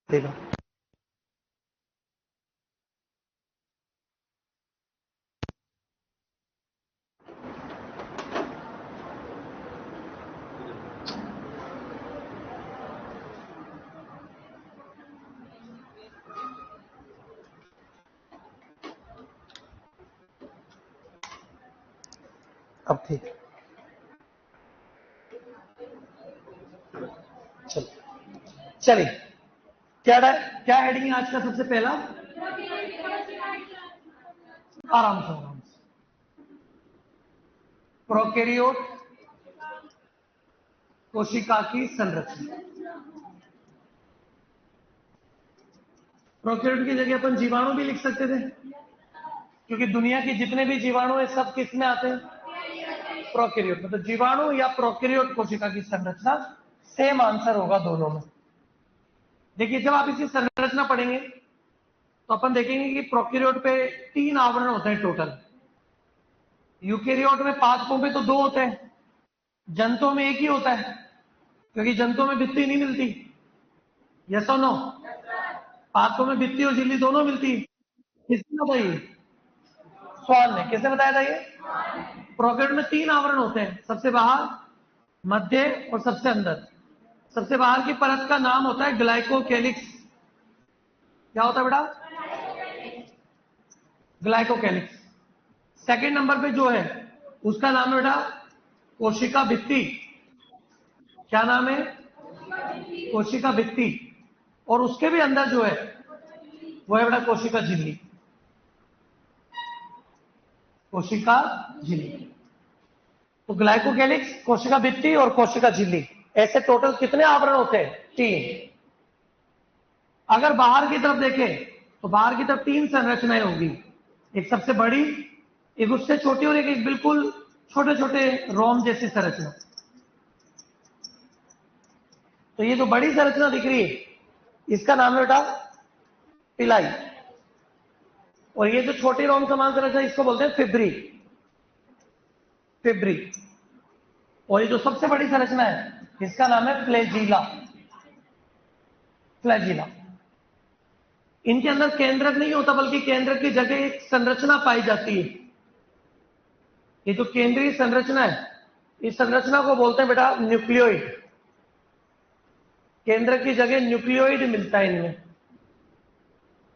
देगा। अब ठीक है, चलो चलिए। क्या हेडिंग है आज का? सबसे पहला, आराम से प्रोकैरियोट कोशिका की संरचना। प्रोकैरियोट की जगह अपन जीवाणु भी लिख सकते थे, क्योंकि दुनिया के जितने भी जीवाणु है सब किस में आते हैं? प्रोकैरियोट। मतलब जीवाणु या प्रोकैरियोट कोशिका की संरचना, सेम आंसर होगा दोनों में। देखिए, जब आप इसकी संरचना पढ़ेंगे तो अपन देखेंगे कि प्रोकैरियोट पे 3 आवरण होते हैं टोटल। यूकैरियोट में 5 पे तो 2 होते हैं, जंतुओं में 1 ही होता है, क्योंकि जंतुओं में भित्ति नहीं मिलती। यस और नो? 5 में भित्ति और झिल्ली दोनों मिलती है। किसने बताइए? सवाल ने किसने बताया था ये? प्रोकैरियोट में 3 आवरण होते हैं, सबसे बाहर, मध्य और सबसे अंदर। सबसे बाहर की परत का नाम होता है ग्लाइकोकैलिक्स। क्या होता है बेटा? ग्लाइकोकैलिक्स। सेकंड नंबर पे जो है उसका नाम है बेटा कोशिका भित्ति। क्या नाम है? कोशिका भित्ति। और उसके भी अंदर जो है वो है बेटा कोशिका झिल्ली। कोशिका झिल्ली। तो ग्लाइकोकैलिक्स, कोशिका भित्ति और कोशिका झिल्ली, ऐसे टोटल कितने आवरण होते हैं? 3। अगर बाहर की तरफ देखें तो बाहर की तरफ 3 संरचनाएं होंगी, एक सबसे बड़ी, एक उससे छोटी और एक बिल्कुल छोटे छोटे रोम जैसी संरचना। तो ये जो बड़ी संरचना दिख रही है इसका नाम है बेटा पिलाई, और ये जो छोटी रोम समान संरचना इसको बोलते हैं फिब्री। फिब्री। और ये जो सबसे बड़ी संरचना है इसका नाम है फ्लैजिला। फ्लैजिला। इनके अंदर केंद्रक नहीं होता, बल्कि केंद्रक की जगह एक संरचना पाई जाती है। ये जो केंद्रीय संरचना है इस संरचना को बोलते हैं बेटा न्यूक्लियोइड। केंद्र की जगह न्यूक्लियोइड मिलता है इनमें।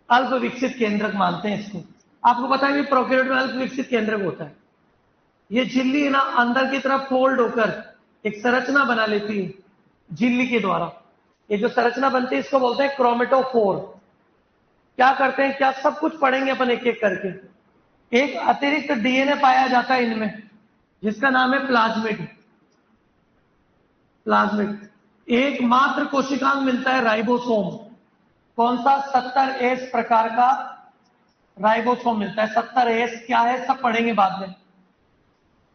अल्प विकसित केंद्रक मानते हैं इसको। आपको पता है कि प्रोकैरियोट में अल्प विकसित केंद्रक होता है। ये झिल्ली ना अंदर की तरफ फोल्ड होकर एक संरचना बना लेती है झिल्ली के द्वारा। ये जो संरचना बनती है इसको बोलते हैं क्रोमेटोफोर। क्या करते हैं, क्या सब कुछ पढ़ेंगे अपन एक एक करके। एक अतिरिक्त डीएनए पाया जाता है इनमें जिसका नाम है प्लाज्मिड। प्लाज्मिड। एकमात्र कोशिकांग मिलता है राइबोसोम। कौन सा? 70S प्रकार का राइबोसोम मिलता है। 70S क्या है सब पढ़ेंगे बाद में।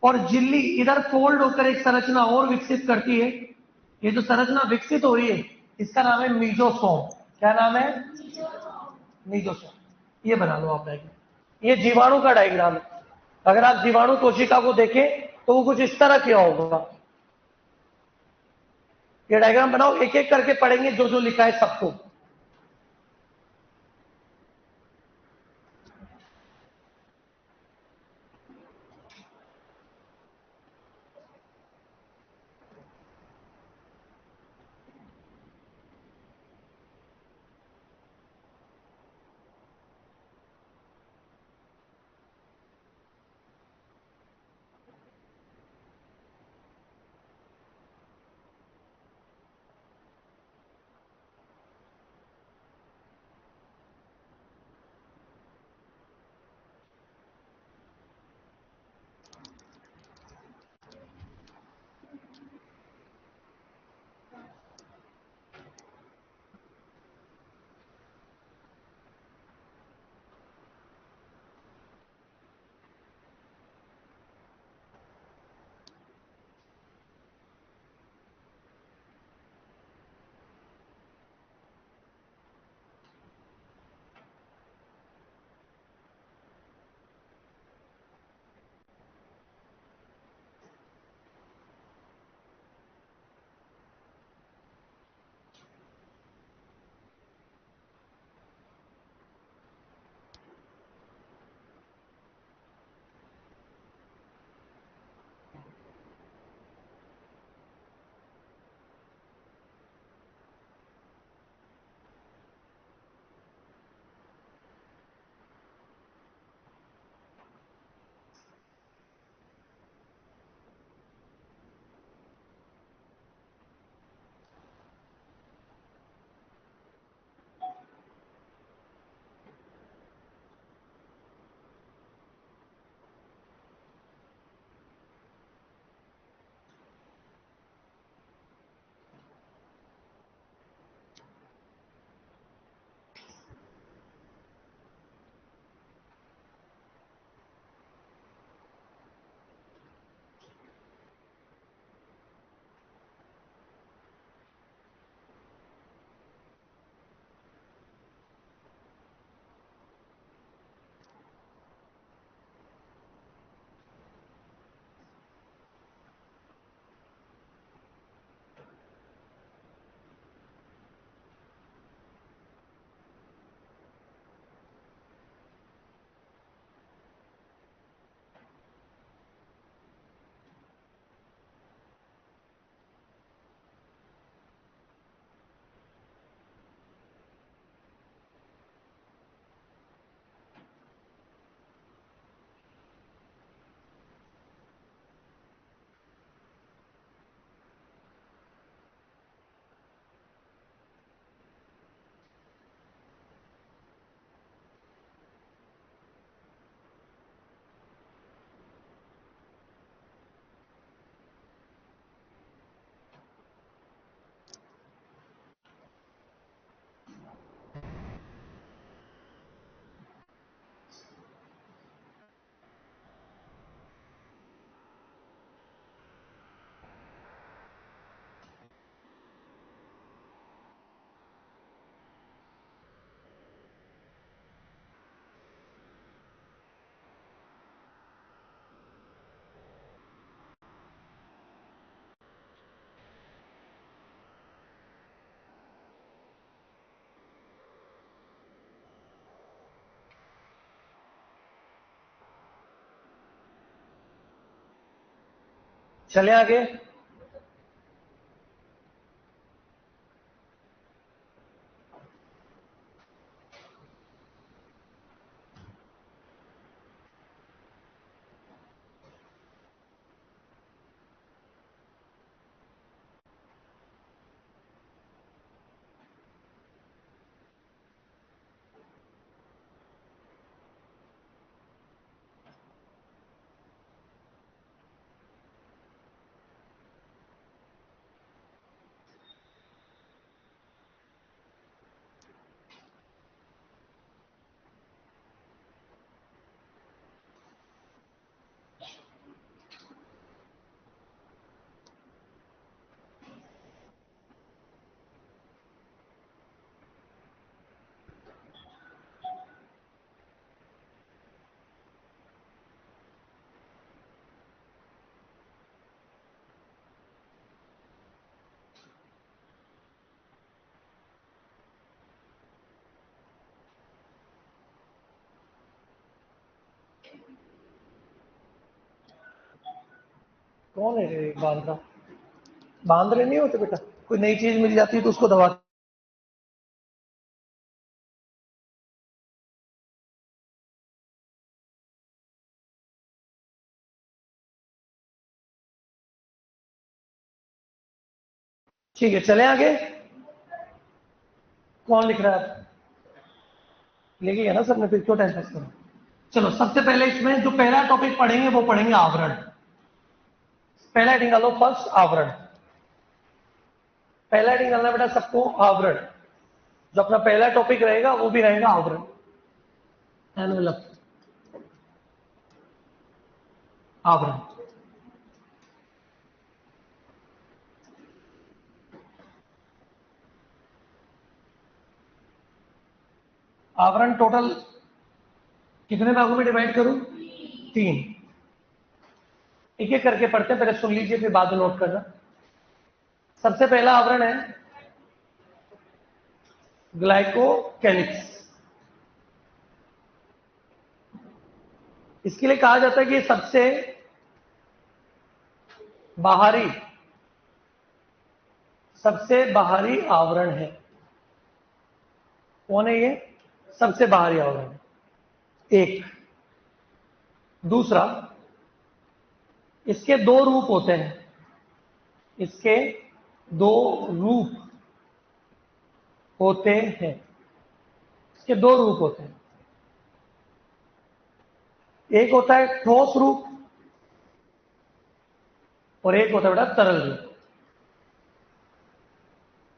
और झिल्ली इधर फोल्ड होकर एक संरचना और विकसित करती है। ये जो संरचना विकसित हो रही है इसका नाम है मीजोसोम। क्या नाम है? मीजोसोम। ये बना लो आप डायग्राम। ये जीवाणु का डायग्राम है। अगर आप जीवाणु कोशिका को देखें तो वो कुछ इस तरह क्या होगा। ये डायग्राम बनाओ, एक एक करके पढ़ेंगे जो जो लिखा है सबको। चले आगे। कौन है ये बांध रहा? बांध रहे नहीं होते बेटा, कोई नई चीज मिल जाती है तो उसको दबा। ठीक है, चले आगे। कौन लिख रहा है? लेके गया ना सर ने, फिर क्यों टाइम पास करो। चलो, सबसे पहले इसमें जो पहला टॉपिक पढ़ेंगे वो पढ़ेंगे आवरण। पहला हेडिंग डालो, फर्स्ट आवरण। पहला हेडिंग डालना बेटा सबको, आवरण। जो अपना पहला टॉपिक रहेगा वो भी रहेगा आवरण। एनवेलप, आवरण। आवरण टोटल कितने भागों में डिवाइड करूं? 3। एक एक करके पढ़ते हैं, पहले सुन लीजिए फिर बाद में नोट करना। सबसे पहला आवरण है ग्लाइकोकेलिक्स। इसके लिए कहा जाता है कि ये सबसे बाहरी आवरण है। कौन है ये? सबसे बाहरी आवरण है। एक। दूसरा, इसके दो रूप होते हैं। इसके दो रूप होते हैं। इसके दो रूप होते हैं। एक होता है ठोस रूप और एक होता है बेटा तरल रूप।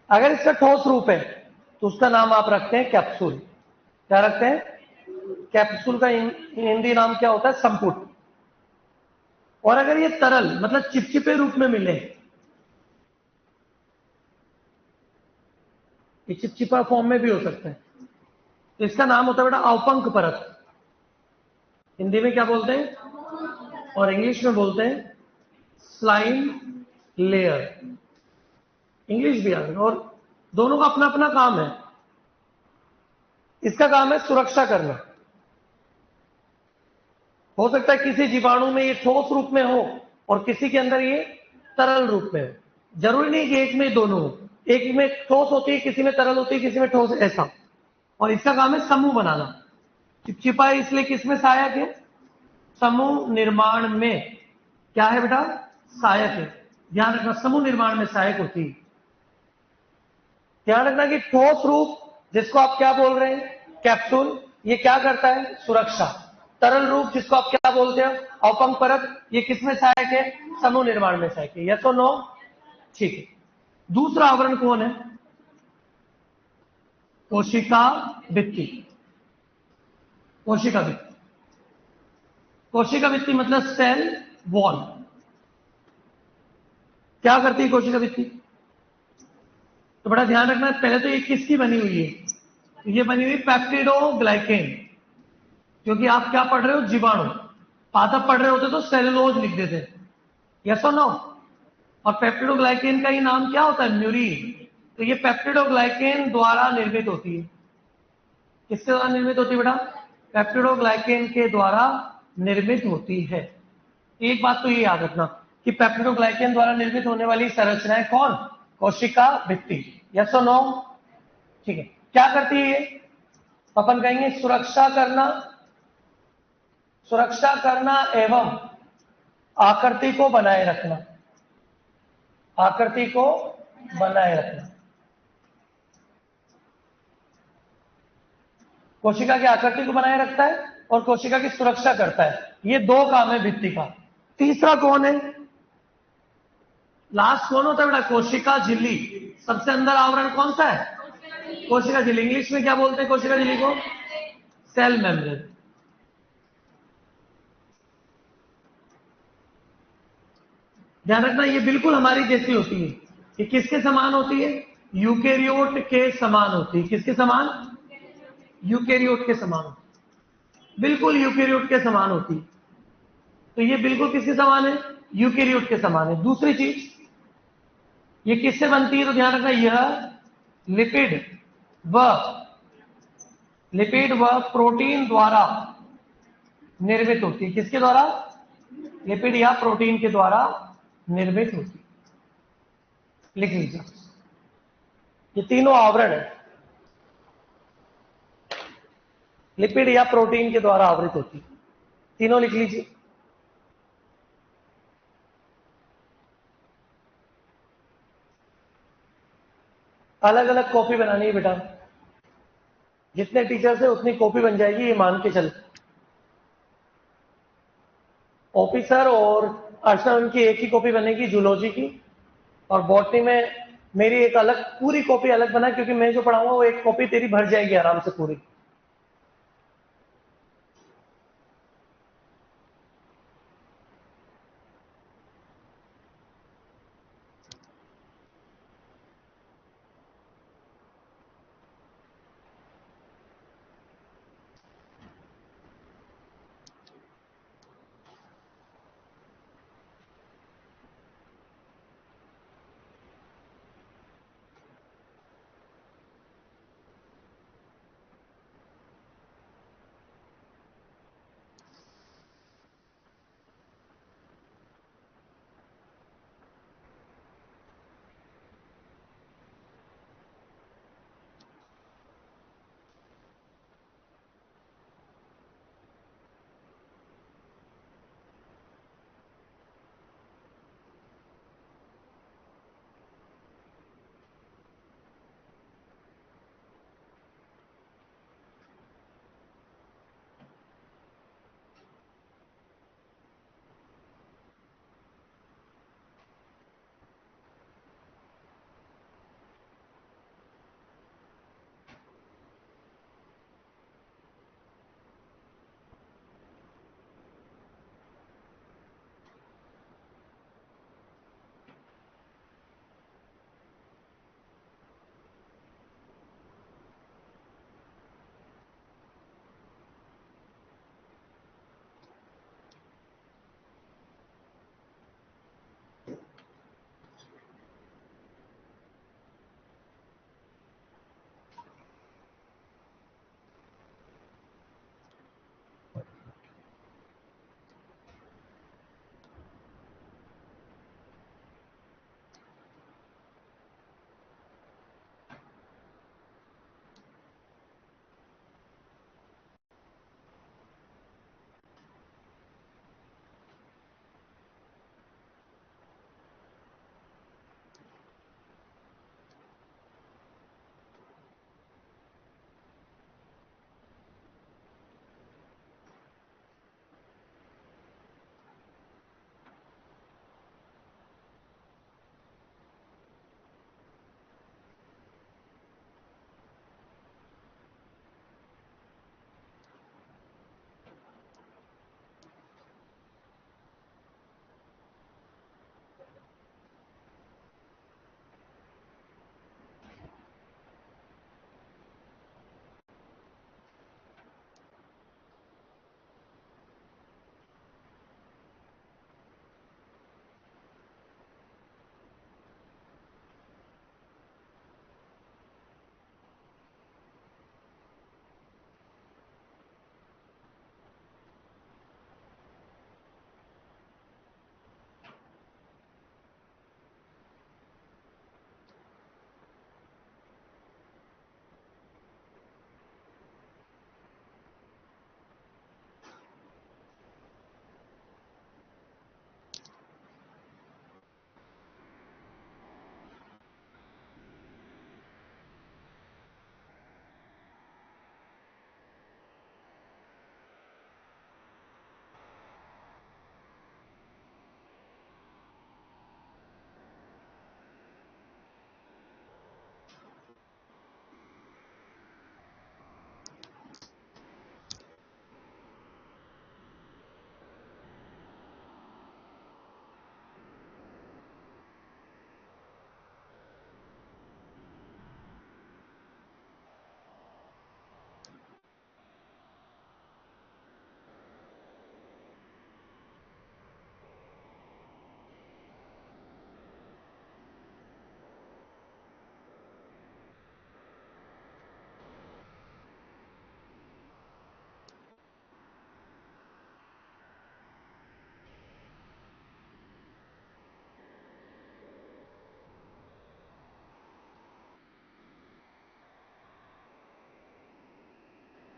अगर इसका ठोस रूप है तो उसका नाम आप रखते हैं कैप्सूल। क्या रखते हैं? कैप्सूल का हिंदी नाम क्या होता है? संपुट। और अगर ये तरल मतलब चिपचिपे रूप में मिले, ये चिपचिपा फॉर्म में भी हो सकता है, तो इसका नाम होता है बेटा अवपंक परत। हिंदी में क्या बोलते हैं और इंग्लिश में बोलते हैं स्लाइम लेयर। इंग्लिश भी आ गई, और दोनों का अपना अपना काम है। इसका काम है सुरक्षा करना। हो सकता है किसी जीवाणु में ये ठोस रूप में हो और किसी के अंदर ये तरल रूप में हो। जरूरी नहीं कि एक में दोनों हो। एक में ठोस होती है, किसी में तरल होती है, किसी में ठोस, ऐसा। और इसका काम है समूह बनाना। चिपचिपा है इसलिए किसमें सहायक है? समूह निर्माण में। क्या है बेटा? सहायक है। ध्यान रखना, समूह निर्माण में सहायक होती है। ध्यान रखना कि ठोस रूप, जिसको आप क्या बोल रहे हैं? कैप्सूल, ये क्या करता है? सुरक्षा। तरल रूप, जिसको आप क्या बोलते हैं? अवपंक परत, ये किसमें सहायक है? समूह निर्माण में सहायक है। यस और नो? ठीक है। दूसरा आवरण कौन है? कोशिका भित्ति। कोशिका भित्ति। कोशिका भित्ति मतलब सेल वॉल। क्या करती है कोशिका भित्ति? तो बड़ा ध्यान रखना, पहले तो ये किसकी बनी हुई है? तो ये बनी हुई पेप्टिडोग्लाइकेन। क्योंकि आप क्या पढ़ रहे हो? जीवाणु। पादप पढ़ रहे होते तो सेलुलोज लिख देते। यस और नो? और पेप्टिडोग्लाइकेन का ही नाम क्या होता है? म्यूरिन। तो ये पेप्टिडोग्लाइकेन द्वारा निर्मित होती है। किसके द्वारा निर्मित होती है बेटा? पेप्टिडोग्लाइकेन के द्वारा निर्मित होती है। एक बात तो ये याद रखना, कि पेप्टिडोग्लाइकन द्वारा निर्मित होने वाली संरचनाएं कौन? कोशिका भित्ति। यस और नो? ठीक है, क्या करती है ये? अपन कहेंगे सुरक्षा करना एवं आकृति को बनाए रखना। आकृति को बनाए रखना, कोशिका की आकृति को बनाए रखता है और कोशिका की सुरक्षा करता है। ये दो काम है भित्ति का। तीसरा कौन है? लास्ट कौन होता है बेटा? कोशिका झिल्ली। सबसे अंदर आवरण कौन सा है? कोशिका झिल्ली। इंग्लिश में क्या बोलते हैं कोशिका झिल्ली को? Cell membrane. ध्यान रखना, ये बिल्कुल हमारी जैसी होती है। ये किसके समान होती है? यूकेरियोट के समान होती है। किसके समान? यूकेरियोट के समान होती है, बिल्कुल यूकेरियोट के समान होती है। तो ये बिल्कुल किसके समान है? यूकेरियोट के समान है। दूसरी चीज, ये किससे बनती है? तो ध्यान रखना, यह व लिपिड व प्रोटीन द्वारा निर्मित होती है। किसके द्वारा? लिपिड या प्रोटीन के द्वारा निर्मित होती है। लिख लीजिए, ये तीनों आवरण है, लिपिड या प्रोटीन के द्वारा आवृत होती है। तीनों लिख लीजिए। अलग अलग कॉपी बनानी है बेटा, जितने टीचर से उतनी कॉपी बन जाएगी, ये मान के चल। ऑफिसर और अर्चना, उनकी एक ही कॉपी बनेगी जूलॉजी की, और बॉटनी में मेरी एक अलग पूरी कॉपी अलग बना, क्योंकि मैं जो पढ़ाऊंगा वो एक कॉपी तेरी भर जाएगी आराम से पूरी।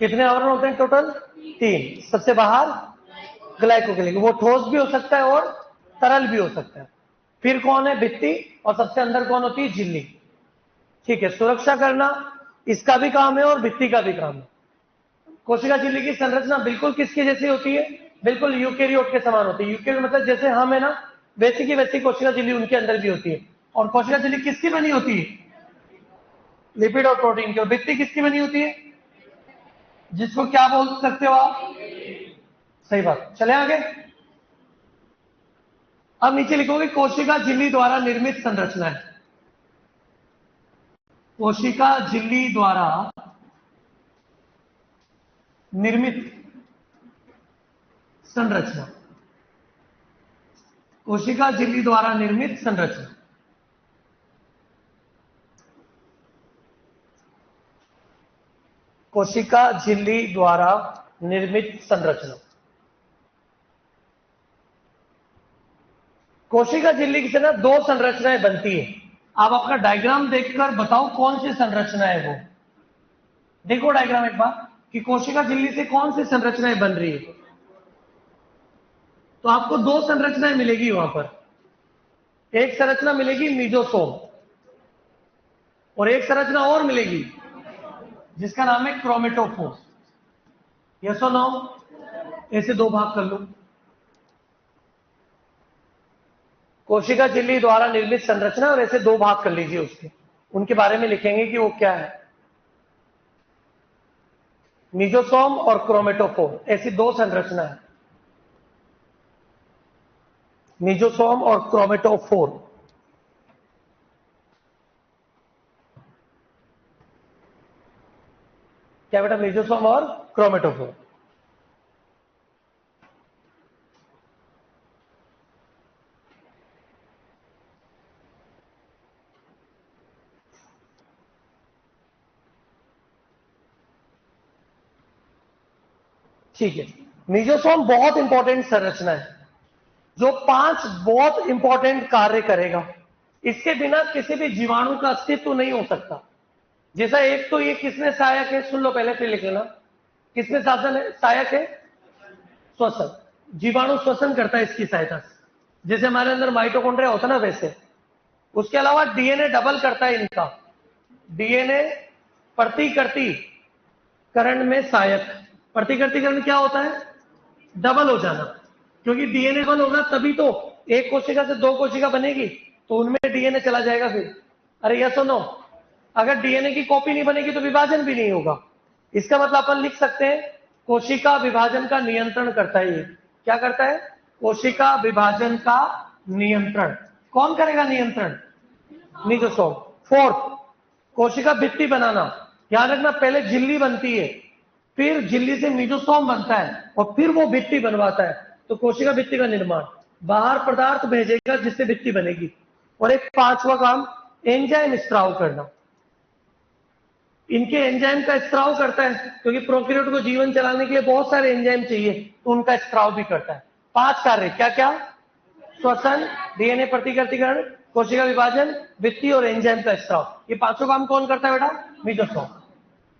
कितने आवरण होते हैं टोटल? 3। सबसे बाहर ग्लाइकोलिक, वो ठोस भी हो सकता है और तरल भी हो सकता है। फिर कौन है? भित्ति। और सबसे अंदर कौन होती है? झिल्ली। ठीक है, सुरक्षा करना इसका भी काम है और भित्ति का भी काम है। कोशिका झिल्ली की संरचना बिल्कुल किसकी जैसी होती है? बिल्कुल यूकेरियोट के समान होती है। यूकेरियोट मतलब जैसे हम है ना, वैसी की वैसी कोशिका झिल्ली उनके अंदर भी होती है। और कोशिका झिल्ली किसकी बनी होती है? लिपिड और प्रोटीन की। और भित्ति किसकी बनी होती है? जिसको क्या बोल सकते हो आप? सही बात। चले आगे। अब नीचे लिखोगे कोशिका झिल्ली द्वारा निर्मित संरचना है। कोशिका झिल्ली द्वारा निर्मित संरचना। कोशिका झिल्ली द्वारा निर्मित संरचना। कोशिका झिल्ली द्वारा निर्मित संरचना। कोशिका झिल्ली से ना 2 संरचनाएं बनती है। आप अपना डायग्राम देखकर बताओ कौन सी संरचना है वो। देखो डायग्राम एक बार कि कोशिका झिल्ली से कौन सी संरचनाएं बन रही है। तो आपको 2 संरचनाएं मिलेगी वहां पर। एक संरचना मिलेगी मीजोसोम और एक संरचना और मिलेगी जिसका नाम है क्रोमेटोफोर। यस और नो? ऐसे 2 भाग कर लो। कोशिका झिल्ली द्वारा निर्मित संरचना और ऐसे 2 भाग कर लीजिए उसके। उनके बारे में लिखेंगे कि वो क्या है। मीजोसोम और क्रोमेटोफोर, ऐसी 2 संरचना है। मीजोसोम और क्रोमेटोफोर। क्या बेटा? मीजोसोम और क्रोमेटोफोर। ठीक है, मीजोसोम बहुत इंपॉर्टेंट संरचना है जो 5 बहुत इंपॉर्टेंट कार्य करेगा। इसके बिना किसी भी जीवाणु का अस्तित्व नहीं हो सकता। जैसा एक तो ये किसमें सहायक है, सुन लो पहले फिर लिख लेना। किसमें शासन है? सहायक है श्वसन। जीवाणु श्वसन करता है इसकी सहायता से। जैसे हमारे अंदर माइटोकॉन्ड्रिया होता है ना, वैसे। उसके अलावा डीएनए डबल करता है इनका। डीएनए प्रतिकृतिकरण में सहायक। प्रतिकृतिकरण क्या होता है? डबल हो जाना। क्योंकि डीएनए डबल होगा तभी तो एक कोशिका से 2 कोशिका बनेगी, तो उनमें डीएनए चला जाएगा फिर। अरे यस और नो? अगर डीएनए की कॉपी नहीं बनेगी तो विभाजन भी नहीं होगा। इसका मतलब अपन लिख सकते हैं कोशिका विभाजन का नियंत्रण करता है ये। क्या करता है? कोशिका विभाजन का नियंत्रण। कौन करेगा नियंत्रण? मीजोसोम। 4th, कोशिका भित्ति बनाना। ध्यान रखना, पहले झिल्ली बनती है, फिर झिल्ली से मीजोसोम बनता है और फिर वो भित्ति बनवाता है। तो कोशिका भित्ति का निर्माण, बाहर पदार्थ भेजेगा जिससे भित्ति बनेगी। और एक 5वां काम, एंजाइम स्त्राव करना। इनके एंजाइम का स्त्राव करता है क्योंकि प्रोकैरियोट को जीवन चलाने के लिए बहुत सारे एंजाइम चाहिए, तो उनका स्त्राव भी करता है। 5 कार्य क्या क्या? श्वसन, डीएनए प्रतिकृतिकरण, कोशिका विभाजन, भित्ति और एंजाइम का स्त्राव। ये 5 काम कौन करता है बेटा? मीजोसोम।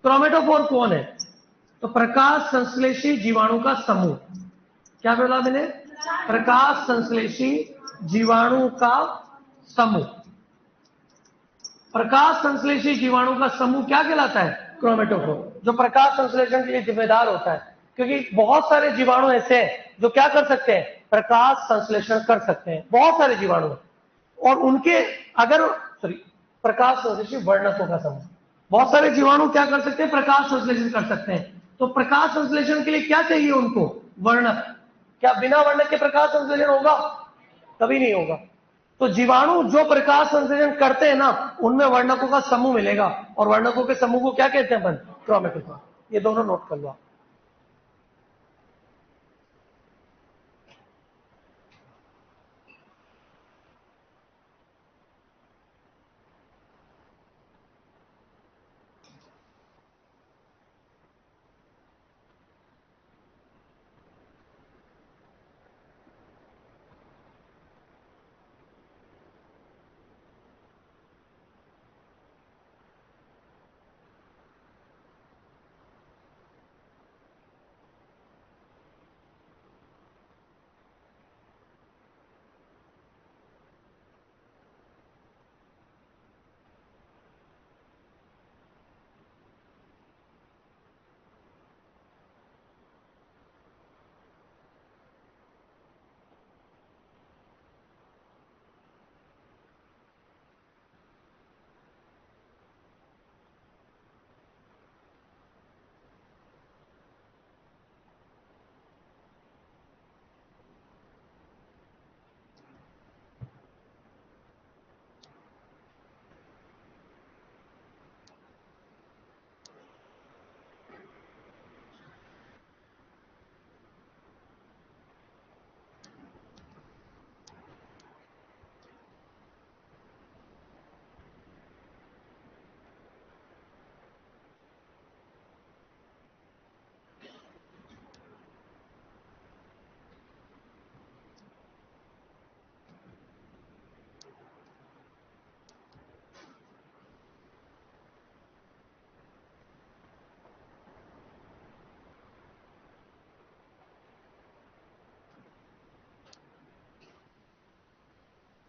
क्रोमेटोफोर कौन है? तो प्रकाश संश्लेषी जीवाणु का समूह। क्या बोला मैंने? प्रकाश संश्लेषी जीवाणु का समूह। प्रकाश संश्लेषी जीवाणु का समूह क्या कहलाता है? क्रोमेटोफोर, जो प्रकाश संश्लेषण के लिए जिम्मेदार होता है। क्योंकि बहुत सारे जीवाणु ऐसे हैं जो क्या कर सकते हैं? प्रकाश संश्लेषण कर सकते हैं। बहुत सारे जीवाणु, और उनके अगर प्रकाश संश्लेषी वर्णकों का समूह। बहुत सारे जीवाणु क्या कर सकते हैं? प्रकाश संश्लेषण कर सकते हैं। तो प्रकाश संश्लेषण के लिए क्या चाहिए उनको? वर्णक। क्या बिना वर्णक के प्रकाश संश्लेषण होगा? कभी नहीं होगा। तो जीवाणु जो प्रकाश संश्लेषण करते हैं ना, उनमें वर्णकों का समूह मिलेगा, और वर्णकों के समूह को क्या कहते हैं अपन? क्रोमेटोफोर। ये दोनों नोट कर लो आप।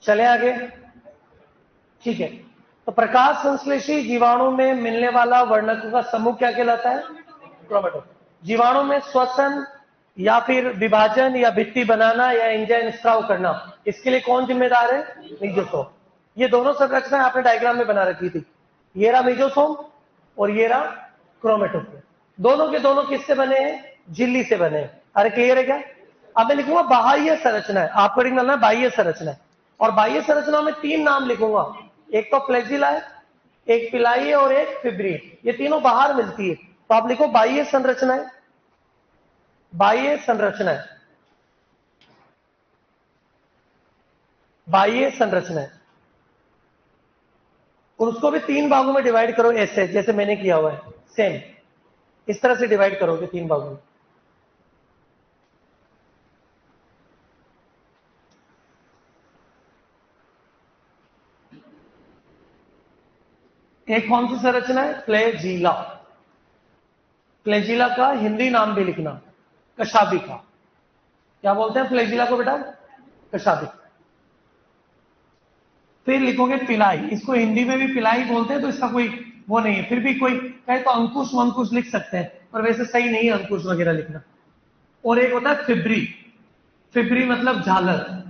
चले आगे। ठीक है, तो प्रकाश संश्लेषी जीवाणु में मिलने वाला वर्णकों का समूह क्या कहलाता है? क्रोमेटोफोर। जीवाणु में श्वसन या फिर विभाजन या भित्ति बनाना या एंजाइम स्त्राव करना, इसके लिए कौन जिम्मेदार है? मीजोसोम। ये दोनों संरचना आपने डायग्राम में बना रखी थी, ये रहा मीजोसोम और ये रहा क्रोमेटोफोर। दोनों के दोनों किससे बने हैं? झिल्ली से बने हैं। अरे क्लियर है क्या? अब मैं लिखूंगा बाह्य संरचना है, आपको लिखना है बाह्य संरचना है। और बाह्य संरचना में 3 नाम लिखूंगा, एक तो फ्लैजिला है, एक पिलाई है और एक फिब्री। ये तीनों बाहर मिलती है, तो आप लिखो बाह्य संरचना है, बाह्य संरचना है, बाह्य संरचना है। और उसको भी 3 भागों में डिवाइड करो, ऐसे जैसे मैंने किया हुआ है, सेम इस तरह से डिवाइड करोगे 3 भागों में। एक कौन सी संरचना है? फ्लैजिला। फ्लैजिला का हिंदी नाम भी लिखना, कशाभिका। क्या बोलते हैं फ्लैजिला को बेटा? कशाभिका। फिर लिखोगे पिलाई, इसको हिंदी में भी पिलाई बोलते हैं, तो इसका कोई वो नहीं है। फिर भी कोई कहे तो अंकुश वंकुश लिख सकते हैं, पर वैसे सही नहीं है अंकुश वगैरह लिखना। और एक होता है फिब्री। फिब्री मतलब झालर।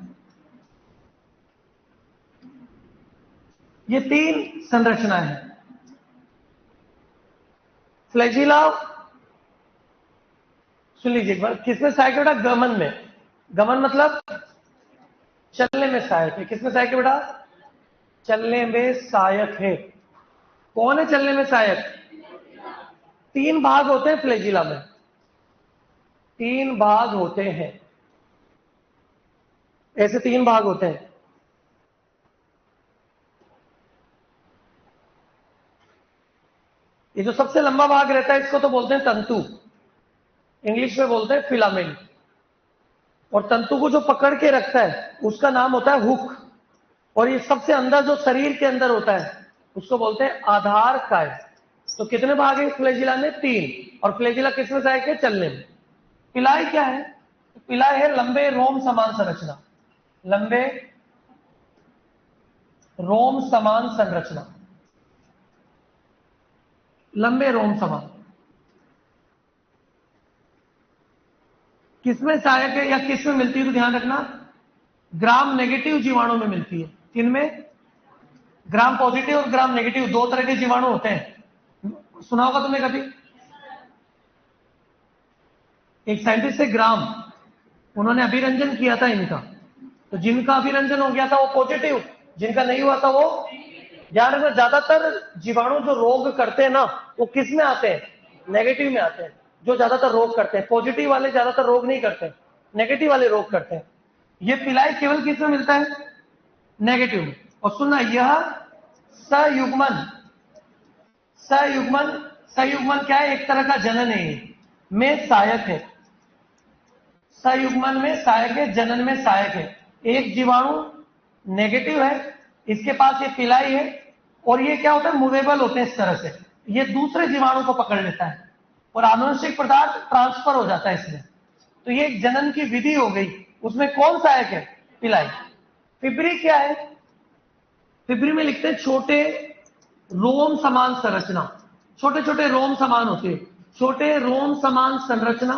ये 3 संरचनाएं हैं। फ्लैजिला सुन लीजिए एक बार, किसमें सहायक है बेटा? गमन में। गमन मतलब चलने में सहायक है। किसमें सहायक है बेटा? चलने में सहायक है। कौन है चलने में सहायक? 3 भाग होते हैं फ्लैजिला में, 3 भाग होते हैं, ऐसे 3 भाग होते हैं। ये जो सबसे लंबा भाग रहता है इसको तो बोलते हैं तंतु, इंग्लिश में बोलते हैं फिलामेंट। और तंतु को जो पकड़ के रखता है उसका नाम होता है हुक। और ये सबसे अंदर जो शरीर के अंदर होता है उसको बोलते हैं आधार काय। तो कितने भाग है फ्लैजिला में? 3। और फ्लैजिला किसमें सहायक है? चलने में। पिलाई क्या है? पिलाई है लंबे रोम समान संरचना, लंबे रोम समान संरचना, लंबे रोम समान। किसमें सहायक है या किसमें मिलती है? तो ध्यान रखना, ग्राम नेगेटिव जीवाणु में मिलती है। किनमें? ग्राम पॉजिटिव और ग्राम नेगेटिव, 2 तरह के जीवाणु होते हैं। सुना होगा तुमने कभी? एक साइंटिस्ट है ग्राम, उन्होंने अभिरंजन किया था इनका, तो जिनका अभिरंजन हो गया था वो पॉजिटिव, जिनका नहीं हुआ था वो। ध्यान रखना, ज्यादातर जीवाणु जो रोग करते हैं ना वो किस में आते हैं? नेगेटिव में आते हैं। जो ज्यादातर रोग करते हैं, पॉजिटिव वाले ज्यादातर रोग नहीं करते, नेगेटिव वाले रोग करते हैं। ये पिलाई केवल किस में मिलता है? नेगेटिव में। और सुनना, यह सयुग्मन, सयुग्मन, सयुग्मन क्या है? एक तरह का जनन है, में सहायक है। सयुग्मन में सहायक है, जनन में सहायक है। एक जीवाणु नेगेटिव है, इसके पास ये पिलाई है, और ये क्या होता है? मूवेबल होते हैं इस तरह से, ये दूसरे जीवाणु को पकड़ लेता है और आनुवंशिक पदार्थ ट्रांसफर हो जाता है इसमें। तो ये एक जनन की विधि हो गई। उसमें कौन सहायक है? पिलाई। फिब्री क्या है? फिब्री में लिखते हैं छोटे रोम समान संरचना, छोटे छोटे रोम समान होते हैं, छोटे रोम समान संरचना।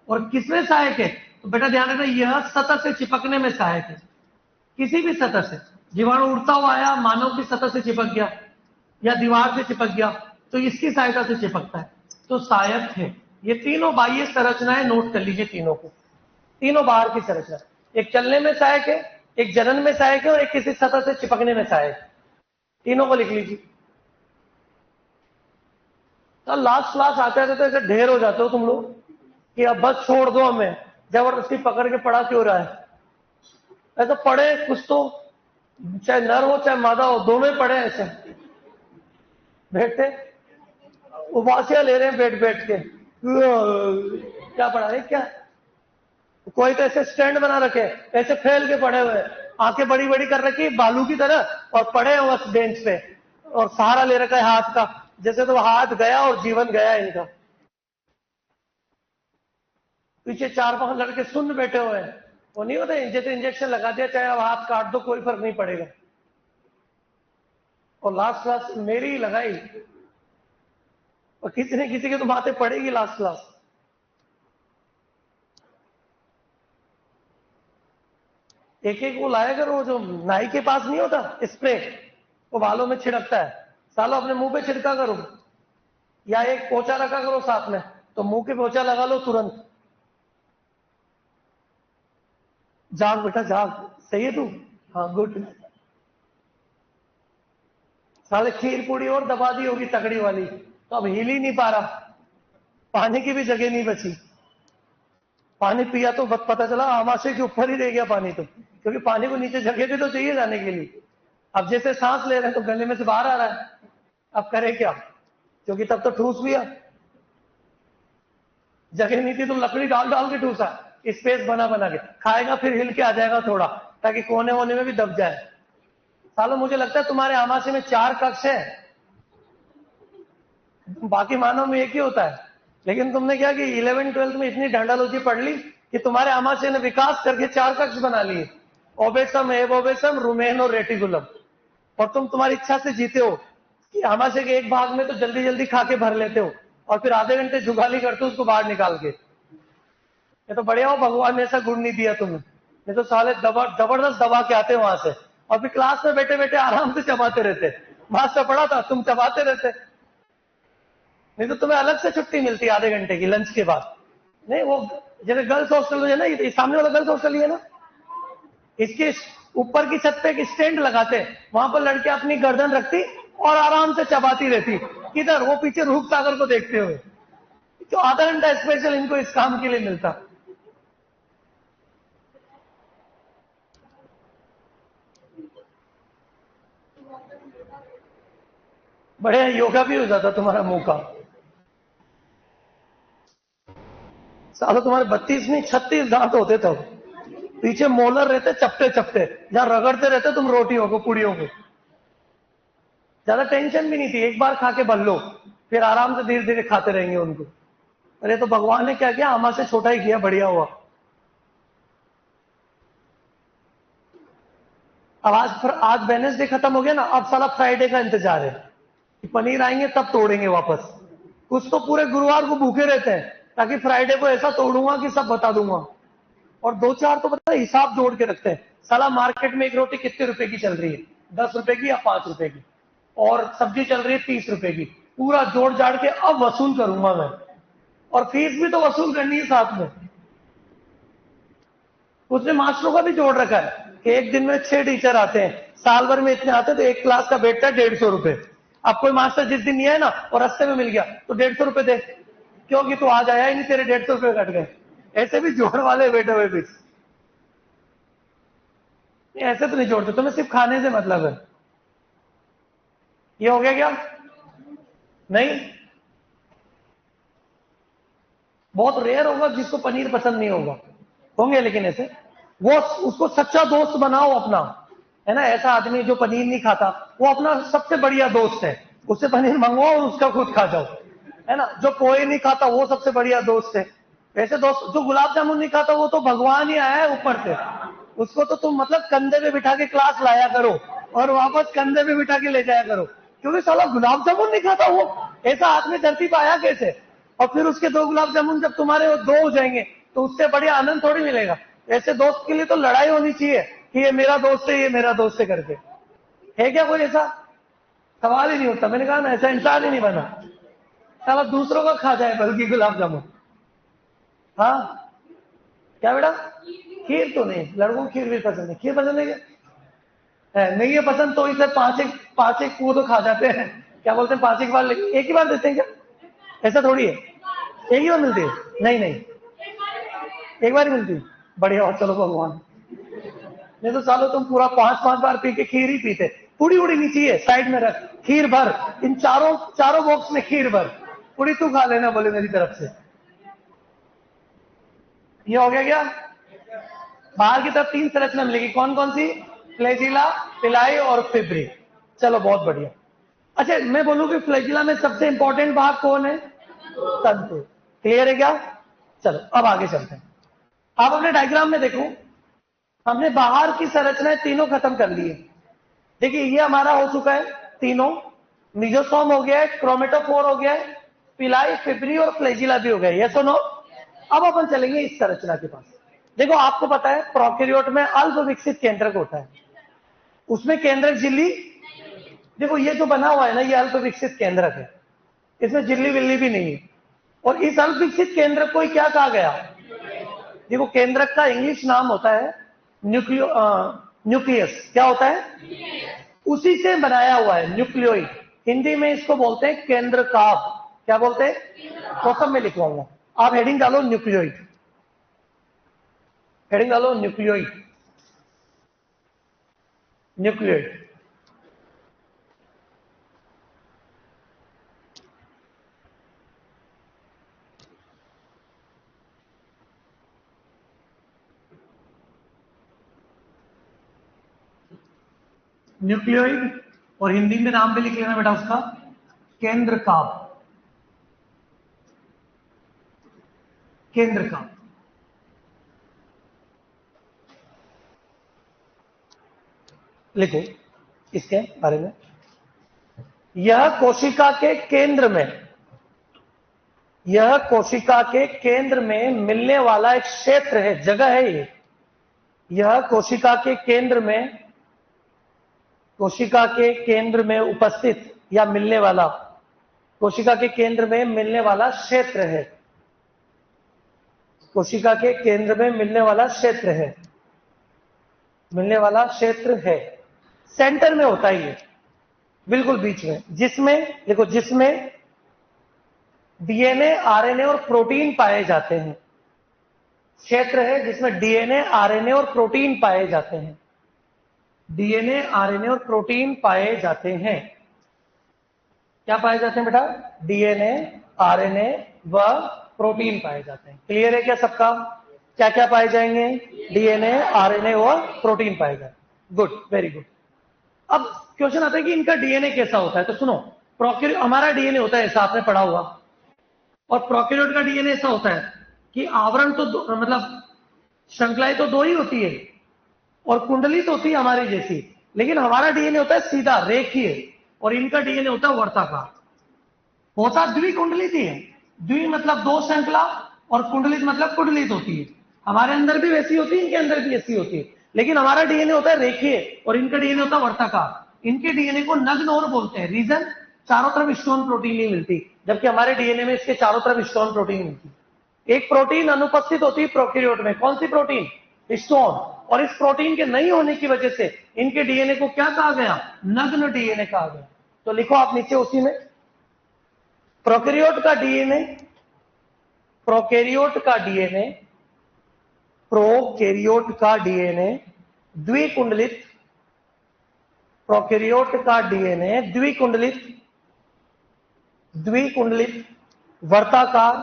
और किसमें सहायक है? तो बेटा ध्यान रखना, यह सतह से चिपकने में सहायक है। किसी भी सतह से, जीवाणु उड़ता हुआ आया, मानव की सतह से चिपक गया या दीवार से चिपक गया, तो इसकी सहायता से चिपकता है, तो सहायक है। ये तीनों बाह्य संरचनाएं नोट कर लीजिए, तीनों को, तीनों बाहर की संरचना। एक चलने में सहायक है, एक जनन में सहायक है, और एक किसी सतह से चिपकने में सहायक है। तीनों को लिख लीजिए। तो लास्ट क्लास आते आते तो ऐसे ढेर हो जाते हो तुम लोग कि अब बस छोड़ दो, हमें जबरदस्ती पकड़ के पढ़ा क्यों रहा है? ऐसा पढ़े कुछ तो, चाहे नर हो चाहे मादा हो, दोनों ही पढ़े ऐसे बैठे, उबासियां ले रहे हैं बैठ बैठ के। क्या पढ़ा रहे क्या? कोई तो ऐसे स्टैंड बना रखे, ऐसे फैल के पड़े हुए, आंखें बड़ी बड़ी कर रखी बालू की तरह, और पड़े हैं बस बेंच पे, और सहारा ले रखा है हाथ का, जैसे तो हाथ गया और जीवन गया इनका। पीछे 4-5 लड़के सुन बैठे हुए हैं, वो नहीं होता, इंजेक्शन लगा दिया, चाहे अब हाथ काट दो कोई फर्क नहीं पड़ेगा। और लास्ट क्लास मेरी ही लगाई, और किसी न किसी के तो बातें पड़ेगी लास्ट क्लास। एक एक वो लाया करो, जो नाई के पास नहीं होता स्प्रे, वो बालों में छिड़कता है, सालो अपने मुंह पे छिड़का करो, या एक पोछा रखा करो साथ में, तो मुंह के पोछा लगा लो तुरंत। जाग बेटा जाग, सही है तू? हाँ गुड। साले खीर पूड़ी और दबा दी होगी तगड़ी वाली, तो अब हिल ही नहीं पा रहा, पानी की भी जगह नहीं बची। पानी पिया तो पता चला आमाशय के ऊपर ही रह गया पानी, तो क्योंकि पानी को नीचे जगह भी तो चाहिए जाने के लिए। अब जैसे सांस ले रहे हैं तो गले में से बाहर आ रहा है, अब करे क्या, क्योंकि तब तो ठूस लिया, जगह नहीं थी तो लकड़ी डाल डाल के ठूसा, स्पेस बना बना के खाएगा, फिर हिल के आ जाएगा थोड़ा, ताकि कोने वोने में भी दब जाए। सालों मुझे लगता है तुम्हारे आमाशय में 4 कक्ष है, बाकी मानव में एक ही होता है, लेकिन तुमने क्या कि 11 12th में इतनी डांडालोजी पढ़ ली कि तुम्हारे आमाशय ने विकास करके 4 कक्ष बना लिए, ओबेसम, एबोबेसम, रुमेन और रेटिकुलम। और तुम तुम्हारी इच्छा से जीते हो कि आमाशय के एक भाग में तो जल्दी जल्दी खा के भर लेते हो, और फिर आधे घंटे जुगाली करते हो उसको बाहर निकाल के। ये तो बढ़िया हो, भगवान ने ऐसा गुण नहीं दिया तुम्हें, नहीं तो साले जबरदस्त दबा के आते वहां से, और फिर क्लास में बैठे बैठे आराम से चबाते रहते, मास्टर पढ़ा था तुम चबाते रहते, नहीं तो तुम्हें अलग से छुट्टी मिलती आधे घंटे की लंच के बाद। नहीं वो जैसे गर्ल्स हॉस्टल है ना, ये सामने वाला गर्ल्स हॉस्टल ही है ना, इसके ऊपर की छत पे एक स्टैंड लगाते, वहां पर लड़कियां अपनी गर्दन रखती और आराम से चबाती रहती, किधर, वो पीछे रूप सागर को देखते हुए। तो आधा घंटा स्पेशल इनको इस काम के लिए मिलता। बढ़िया योगा भी हो जाता तुम्हारा मुंह का। सालों तुम्हारे 32 नहीं 36 दांत होते तब, पीछे मोलर रहते चपटे चपटे, जहां रगड़ते रहते तुम रोटियों को पुड़ियों को। ज्यादा टेंशन भी नहीं थी, एक बार खा के भर लो, फिर आराम से धीरे धीरे खाते रहेंगे उनको। अरे तो भगवान ने क्या किया, आमा से छोटा ही किया, बढ़िया हुआ। अब आज वेडनेसडे खत्म हो गया ना, अब साला फ्राइडे का इंतजार है कि पनीर आएंगे तब तोड़ेंगे वापस। कुछ तो पूरे गुरुवार को भूखे रहते हैं ताकि फ्राइडे को ऐसा तोड़ूंगा कि सब बता दूंगा। और 2 4 तो पता है हिसाब जोड़ के रखते हैं, साला मार्केट में एक रोटी कितने रुपए की चल रही है, 10 रुपए की या 5 रुपए की, और सब्जी चल रही है 30 रुपए की, पूरा जोड़ जाड़ के अब वसूल करूंगा मैं, और फीस भी तो वसूल करनी है साथ में। उसने मास्टरों का भी जोड़ रखा है कि एक दिन में 6 टीचर आते हैं, साल भर में इतने आते हैं, तो एक क्लास का बैठता है 150 रुपए। अब कोई मास्टर जिस दिन नहीं आया ना और रास्ते में मिल गया तो 150 रुपए दे, क्योंकि तू आज आया ही नहीं, तेरे 150 रुपए कट गए। ऐसे भी जोड़ वाले बैठे हुए भी, ऐसे तो नहीं जोड़ते, तुम्हें सिर्फ खाने से मतलब है। ये हो गया क्या? नहीं, बहुत रेयर होगा जिसको पनीर पसंद नहीं होगा, होंगे लेकिन ऐसे। वो उसको सच्चा दोस्त बनाओ अपना, है ना, ऐसा आदमी जो पनीर नहीं खाता वो अपना सबसे बढ़िया दोस्त है, उससे पनीर मंगवाओ और उसका खुद खा जाओ, है ना। जो पोहे नहीं खाता वो सबसे बढ़िया दोस्त है। ऐसे दोस्त, जो गुलाब जामुन नहीं खाता वो तो भगवान ही आया है ऊपर से, उसको तो तुम मतलब कंधे पे बिठा के क्लास लाया करो और वापस कंधे पे बिठा के ले जाया करो, क्योंकि साला गुलाब जामुन नहीं खाता वो, ऐसा आदमी धरती पे आया कैसे? और फिर उसके 2 गुलाब जामुन जब तुम्हारे वो 2 हो जाएंगे तो उससे बढ़िया आनंद थोड़ी मिलेगा। ऐसे दोस्त के लिए तो लड़ाई होनी चाहिए कि ये मेरा दोस्त है, ये मेरा दोस्त है करके। है क्या कोई ऐसा? सवाल ही नहीं उठता। मैंने कहा ना, ऐसा इंसान ही नहीं बना, साला दूसरों का खा जाए बल्कि गुलाब जामुन। हाँ क्या बेटा? खीर तो नहीं, लड़कों को खीर भी पसंद है। खीर पसंद है क्या? है नहीं है पसंद, तो इसे 5 एक वो तो खा जाते हैं, क्या बोलते हैं, 5 एक बार एक ही बार देते हैं क्या? ऐसा थोड़ी है, एक ही बार मिलती है। नहीं नहीं, एक बार ही मिलती है। बढ़िया हो, चलो भगवान। नहीं तो सालों तुम पूरा 5 बार पी के खीर ही पीते। पूरी उड़ी नहीं चाहिए, साइड में रख, खीर भर, इन चारों बॉक्स में खीर भर, पूरी तू खा लेना बोले मेरी तरफ से। ये हो गया क्या? बाहर की तरफ 3 संरचना मिलेगी, कौन कौन सी? फ्लैजिला, पिलाई और फिब्री। चलो बहुत बढ़िया। अच्छा मैं बोलूं कि फ्लैजिला में सबसे इंपॉर्टेंट भाग कौन है? तंतु। क्लियर है क्या? चलो अब आगे चलते हैं। आप अपने डायग्राम में देखो, हमने बाहर की संरचनाएं तीनों खत्म कर ली है। देखिए ये हमारा हो चुका है तीनों, मिजोसोम हो गया है, क्रोमेटोफोर हो गया है, पिलाई, फिब्री और फ्लैजिला भी हो गया है। यस और नो? अब अपन चलेंगे इस संरचना के पास। देखो आपको पता है प्रोकैरियोट में अल्प विकसित केंद्रक होता है, उसमें केंद्रक झिल्ली, देखो ये जो बना हुआ है ना, ये अल्प विकसित केंद्रक है, इसमें झिल्ली विल्ली भी नहीं है। और इस अल्प विकसित केंद्रक को क्या कहा गया? देखो केंद्रक का इंग्लिश नाम होता है न्यूक्लियस। क्या होता है? उसी से बनाया हुआ है, न्यूक्लियोइड। हिंदी में इसको बोलते हैं केंद्रकाभ। क्या बोलते हैं? तो सब में लिखवाऊंगा, आप हेडिंग डालो न्यूक्लियोइड, हेडिंग डालो न्यूक्लियोइड, न्यूक्लियोइड। न्यूक्लियोइड, और हिंदी में नाम भी लिख लेना बेटा उसका, केंद्रकाभ। केंद्रकाभ लिखो इसके बारे में। यह कोशिका के केंद्र में, यह कोशिका के केंद्र में मिलने वाला एक क्षेत्र है, जगह है ये। यह कोशिका के केंद्र में, कोशिका के केंद्र में उपस्थित या मिलने वाला, कोशिका के केंद्र में मिलने वाला क्षेत्र है। कोशिका के केंद्र में मिलने वाला क्षेत्र है, मिलने वाला क्षेत्र है। सेंटर में होता है ये, बिल्कुल बीच में, जिसमें देखो, जिसमें डीएनए, आरएनए और प्रोटीन पाए जाते हैं। क्षेत्र है जिसमें डीएनए, आरएनए और प्रोटीन पाए जाते हैं। डीएनए, आरएनए और प्रोटीन पाए जाते हैं। क्या पाए जाते हैं बेटा? डीएनए, आरएनए व प्रोटीन पाए जाते हैं। क्लियर है क्या सबका? क्या क्या पाए जाएंगे? डीएनए, आरएनए और प्रोटीन पाए जाएंगे। Good, very good. अब क्वेश्चन आता है कि इनका डीएनए कैसा होता है। तो सुनो, प्रोकैरियोट, हमारा डीएनए होता है ऐसा, आपने पढ़ा हुआ, और प्रोकैरियोट का डीएनए ऐसा होता है कि आवरण तो मतलब श्रृंखलाएं तो दो ही होती है और कुंडली तो होती है हमारी जैसी, लेकिन हमारा डीएनए होता है सीधा रेखीय और इनका डीएनए होता है वर्ताकार। होता द्विकुंडलित ही है, द्वि मतलब दो श्रृंखला और कुंडलित मतलब कुंडलित होती है। हमारे अंदर भी वैसी होती है, इनके अंदर भी ऐसी होती है, लेकिन हमारा डीएनए होता है रेखीय और इनका डीएनए होता है वर्ताकार। इनके डीएनए को नग्न और बोलते हैं, रीजन चारों तरफ स्टोन प्रोटीन नहीं मिलती, जबकि हमारे डीएनए में इसके चारों तरफ स्टोन प्रोटीन मिलती है। एक प्रोटीन अनुपस्थित होती है प्रोकैरियोट में, कौन सी प्रोटीन? स्टोन। और इस प्रोटीन के नहीं होने की वजह से इनके डीएनए को क्या कहा गया? नग्न डीएनए कहा गया। तो लिखो आप नीचे उसी में, प्रोकैरियोट का डीएनए, प्रोकैरियोट का डीएनए, प्रोकैरियोट का डीएनए द्विकुंडलित, प्रोकैरियोट का डीएनए द्विकुंडलित, द्विकुंडलित वर्ताकार,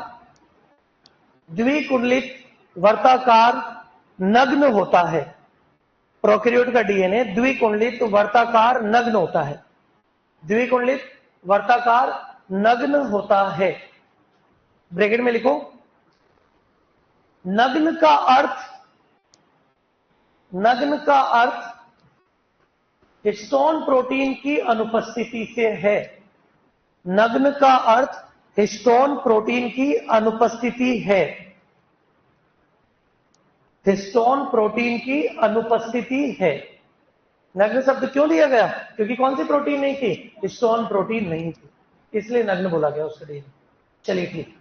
द्विकुंडलित वर्ताकार नग्न होता है। प्रोकैरियोट का डीएनए द्विकुंडलित वर्ताकार नग्न होता है, द्विकुंडलित वर्ताकार नग्न होता है। ब्रैकेट में लिखो, नग्न का अर्थ, नग्न का अर्थ हिस्टोन प्रोटीन की अनुपस्थिति से है। नग्न का अर्थ हिस्टोन प्रोटीन की अनुपस्थिति है, हिस्टोन प्रोटीन की अनुपस्थिति है। नग्न शब्द क्यों दिया गया? क्योंकि कौन सी प्रोटीन नहीं थी? हिस्टोन प्रोटीन नहीं थी, इसलिए नग्न बोला गया उसका डीएनए। चलिए ठीक।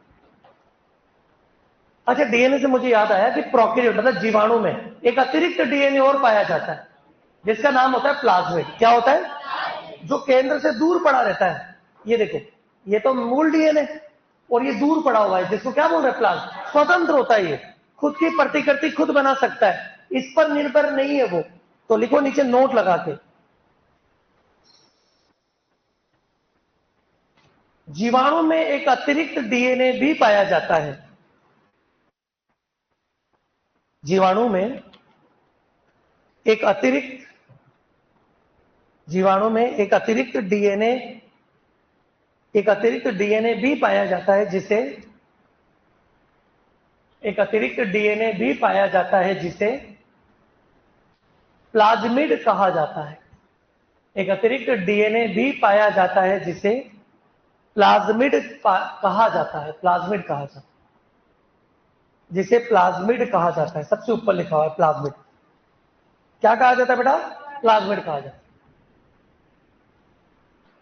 अच्छा, डीएनए से मुझे याद आया कि प्रोकैरियोट मतलब जीवाणु में एक अतिरिक्त डीएनए और पाया जाता है, जिसका नाम होता है प्लाज्मिड। क्या होता है? जो केंद्र से दूर पड़ा रहता है। ये देखो, ये तो मूल डीएनए और ये दूर पड़ा हुआ है, जिसको क्या बोल रहे हैं? प्लाज्म। स्वतंत्र होता है, ये खुद की प्रतिकृति खुद बना सकता है, इस पर निर्भर नहीं है वो। तो लिखो नीचे नोट लगा के, जीवाणु में एक अतिरिक्त डीएनए भी पाया जाता है। जीवाणु में एक अतिरिक्त, जीवाणु में एक अतिरिक्त डीएनए, एक अतिरिक्त डीएनए भी पाया जाता है, जिसे, एक अतिरिक्त डीएनए भी पाया जाता है जिसे प्लाज्मिड कहा जाता है। एक अतिरिक्त डीएनए भी पाया जाता है जिसे प्लाज्मिड कहा जाता है, प्लाज्मिड कहा जाता है, जिसे प्लाज्मिड कहा जाता है। सबसे ऊपर लिखा हुआ है प्लाज्मिड। क्या कहा जाता है बेटा? प्लाज्मिड कहा जाता है।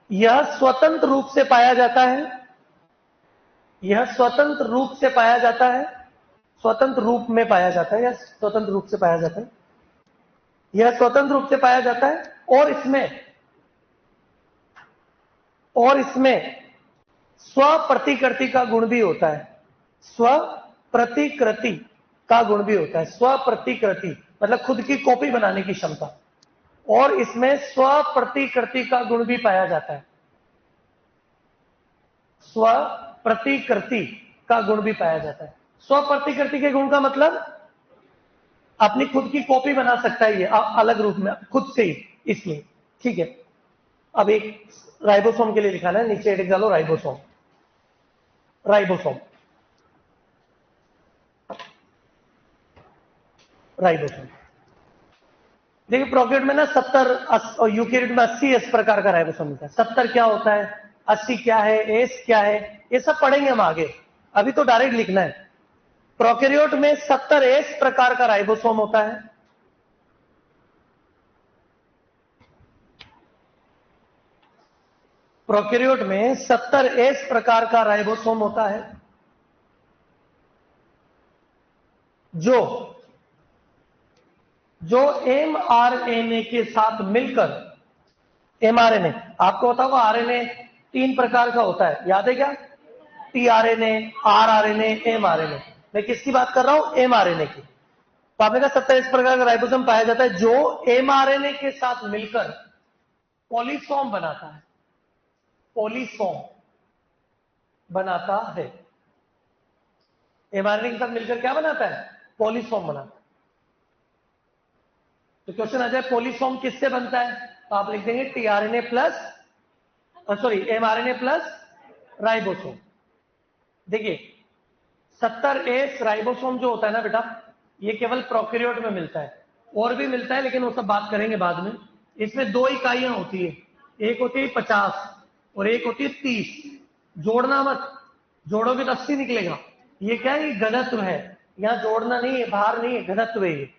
यह स्वतंत्र रूप से पाया जाता है, यह स्वतंत्र रूप से पाया जाता है, स्वतंत्र रूप में पाया जाता है या स्वतंत्र रूप से पाया जाता है, यह स्वतंत्र रूप से पाया जाता है। और इसमें स्वप्रतिकृति का गुण भी होता है, स्वप्रतिकृति का गुण भी होता है। स्वप्रतिकृति मतलब खुद की कॉपी बनाने की क्षमता, और इसमें स्वप्रतिकृति का गुण भी पाया जाता है, स्वप्रतिकृति का गुण भी पाया जाता है। स्वप्रतिकृति के गुण का मतलब अपनी खुद की कॉपी बना सकता है ये अलग रूप में खुद से ही, इसलिए ठीक है। अब एक राइबोसोम के लिए लिखा है, नीचे एडिक डालो राइबोसोम, राइबोसोम, राइबोसोम। देखिए प्रोकैरियोट में ना 70 और यूकैरियोट में 80 इस प्रकार का राइबोसोम मिलता है। 70 क्या होता है, 80 क्या है, एस क्या है, ये सब पढ़ेंगे हम आगे, अभी तो डायरेक्ट लिखना है। प्रोकैरियोट में 70 एस प्रकार का राइबोसोम होता है, प्रोकैरियोट में 70 एस प्रकार का राइबोसोम होता है, जो एमआरएनए के साथ मिलकर, एमआरएनए आपको पता होगा आरएनए 3 प्रकार का होता है, याद है क्या? TRNA, rRNA, mRNA. मैं किसकी बात कर रहा हूं? एमआरएनए की। तो आपने कहा 70 इस प्रकार का राइबोसोम पाया जाता है जो एमआरएनए के साथ मिलकर पॉलीसोम बनाता है, पॉलीसोम बनाता है। एमआरएनए के साथ मिलकर क्या बनाता है? पॉलीसोम बनाता है। तो क्वेश्चन आ जाए पॉलीसोम किससे बनता है, तो आप लिख देंगे tRNA plus, sorry mRNA plus ribosome. देखिए 70 एस राइबोसोम जो होता है ना बेटा, ये केवल प्रोकैरियोट में मिलता है, और भी मिलता है लेकिन वो सब बात करेंगे बाद में। इसमें 2 इकाइयां होती है, एक होती है 50 और एक होती है 30। जोड़ना मत, जोड़ोगे तो 80 निकलेगा। ये क्या है? ये घनत्व है, यहाँ जोड़ना नहीं है, भार नहीं है, घनत्व है। ये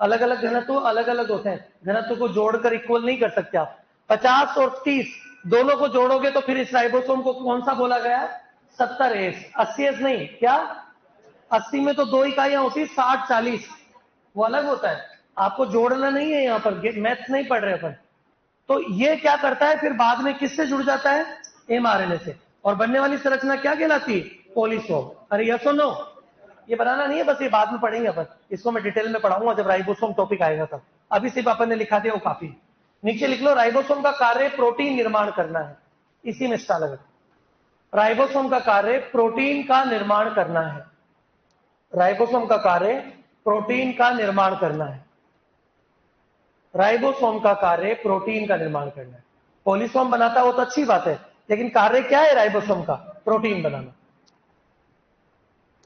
अलग अलग घनत्व अलग अलग होते हैं, घनत्व को जोड़कर इक्वल नहीं कर सकते आप। 50 और 30 दोनों को जोड़ोगे तो फिर इस राइबोसोम को कौन सा बोला गया? 70 एस। 80 एस नहीं, क्या? 80 में तो 2 इकाइयां होती है, 60 40 वो अलग होता है। आपको जोड़ना नहीं है, यहाँ पर मैथ्स नहीं पढ़ रहे अपन। तो ये क्या करता है फिर बाद में किससे जुड़ जाता है? एमआरएनए से। और बनने वाली संरचना क्या कहलाती है? पॉलीसोम। अरे यस और नो? ये बनाना नहीं है, बस ये बाद में पढ़ेंगे अपन, इसको मैं डिटेल में पढ़ाऊंगा जब राइबोसोम टॉपिक आएगा तब। अभी सिर्फ अपन ने लिखा दिया वो काफी। नीचे लिख लो राइबोसोम का कार्य प्रोटीन निर्माण करना है, इसी में स्टार लगा। राइबोसोम का कार्य प्रोटीन का निर्माण करना है, राइबोसोम का कार्य प्रोटीन का निर्माण करना है, राइबोसोम का कार्य प्रोटीन का निर्माण करना है। पॉलीसोम बनाता हो तो अच्छी बात है, लेकिन कार्य क्या है राइबोसोम का? प्रोटीन बनाना,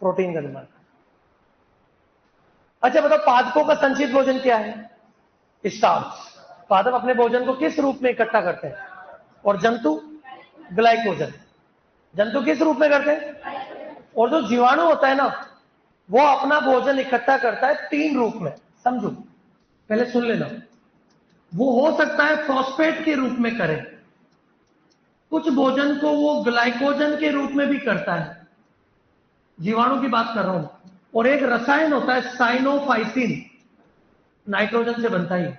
प्रोटीन का निर्माण। अच्छा बताओ पादपों का संचित भोजन क्या है? स्टार्च। पादप अपने भोजन को किस रूप में इकट्ठा करते हैं? और जंतु? ग्लाइकोजन। जंतु किस रूप में करते हैं? और जो जीवाणु होता है ना, वो अपना भोजन इकट्ठा करता है 3 रूप में, समझो पहले सुन लेना। वो हो सकता है फॉस्फेट के रूप में करे, कुछ भोजन को वो ग्लाइकोजन के रूप में भी करता है, जीवाणु की बात कर रहा हूं। और एक रसायन होता है साइनोफाइसिन, नाइट्रोजन से बनता है,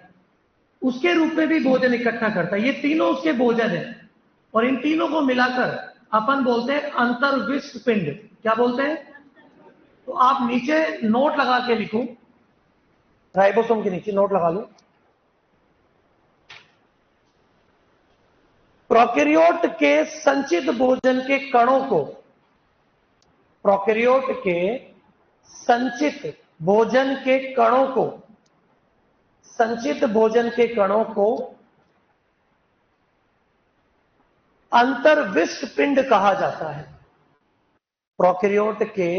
उसके रूप में भी भोजन इकट्ठा करता है। ये तीनों उसके भोजन है, और इन तीनों को मिलाकर अपन बोलते हैं अंतर्विष्ट पिंड। क्या बोलते हैं? तो आप नीचे नोट लगा के लिखो, राइबोसोम के नीचे नोट लगा लो। प्रोकैरियोट के संचित भोजन के कणों को, प्रोकैरियोट के संचित भोजन के कणों को, संचित भोजन के कणों को अंतर्विष्ट पिंड कहा जाता है। प्रोकैरियोट के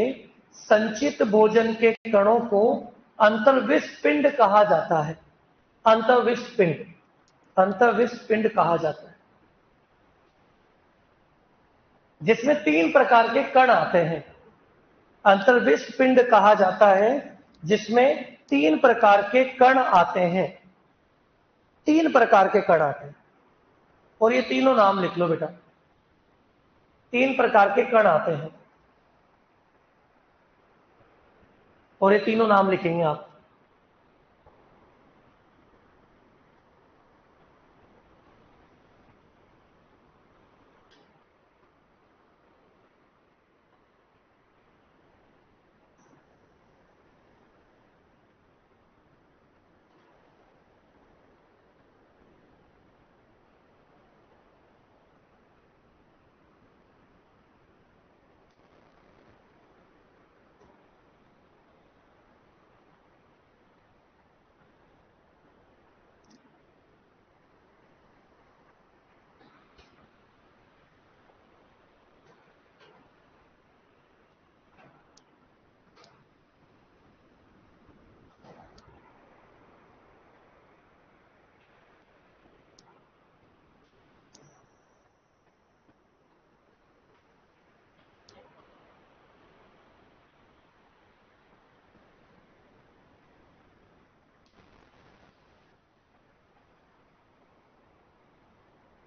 संचित भोजन के कणों को अंतर्विष्ट पिंड कहा जाता है। अंतर्विष्ट पिंड, अंतर्विष्ट पिंड कहा जाता है, जिसमें 3 प्रकार के कण आते हैं। अंतर्विष्ट पिंड कहा जाता है जिसमें 3 प्रकार के कण आते हैं, 3 प्रकार के कण आते हैं, और ये तीनों नाम लिख लो बेटा। 3 प्रकार के कण आते हैं और ये तीनों नाम लिखेंगे आप।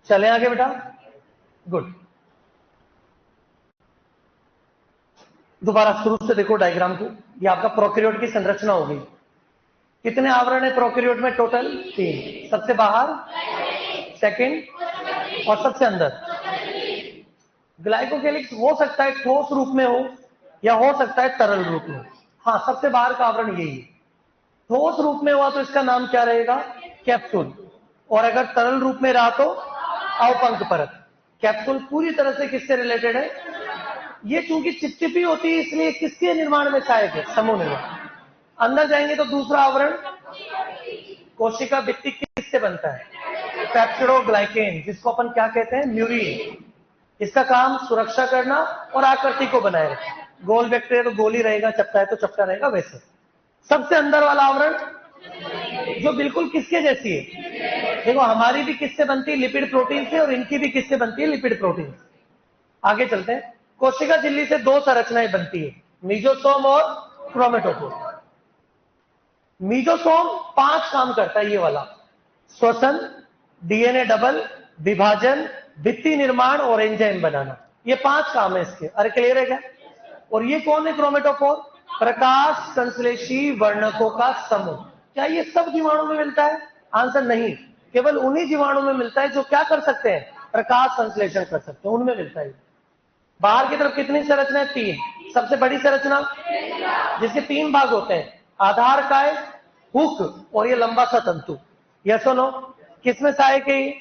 चले आगे बेटा, गुड। दोबारा शुरू से देखो डायग्राम को। ये आपका प्रोकैरियोट की संरचना होगी। कितने आवरण है प्रोकैरियोट में? टोटल 3। सबसे बाहर, सेकंड और सबसे अंदर। ग्लाइकोकेलिक्स हो सकता है ठोस रूप में हो या हो सकता है तरल रूप में। हाँ, सबसे बाहर का आवरण यही है। ठोस रूप में हुआ तो इसका नाम क्या रहेगा? कैप्सूल। और अगर तरल रूप में रहा तो अवपंक परत। कैप्सूल पूरी तरह से किससे रिलेटेड है? ये चूंकि चिपचिपी होती है इसलिए किसके निर्माण में सहायक है? समूह निर्माण। अंदर जाएंगे तो दूसरा आवरण कोशिका भित्ति किससे बनता है? पेप्टिडोग्लाइकेन, जिसको अपन क्या कहते हैं? म्यूरिन। इसका काम सुरक्षा करना और आकृति को बनाए रखना। गोल बैक्टीरिया तो गोल ही रहेगा, चपटा है तो चपटा रहेगा, वैसे। सबसे अंदर वाला आवरण जो बिल्कुल किसके जैसी है? देखो, हमारी भी किससे बनती है? लिपिड प्रोटीन से, और इनकी भी किससे बनती है? लिपिड प्रोटीन से। आगे चलते हैं। कोशिका झिल्ली से 2 संरचनाएं बनती है, मीजोसोम और क्रोमेटोफोर। मीजोसोम 5 काम करता है, ये वाला: श्वसन, डीएनए डबल, विभाजन, भित्ति निर्माण और एंजाइम बनाना। ये 5 काम है इसके। अरे क्लियर है क्या? और ये कौन है क्रोमेटोफोर? प्रकाश संश्लेषी वर्णकों का समूह। क्या ये सब जीवाणु में मिलता है? आंसर नहीं, केवल उन्हीं जीवाणु में मिलता है जो क्या कर सकते हैं? प्रकाश संश्लेषण कर सकते हैं, उनमें मिलता है। बाहर की तरफ कितनी संरचना? 3। सबसे बड़ी संरचना जिसके 3 भाग होते हैं: आधार काय, हुक और ये लंबा सा तंतु। यस और नो? किसमें सहायक है?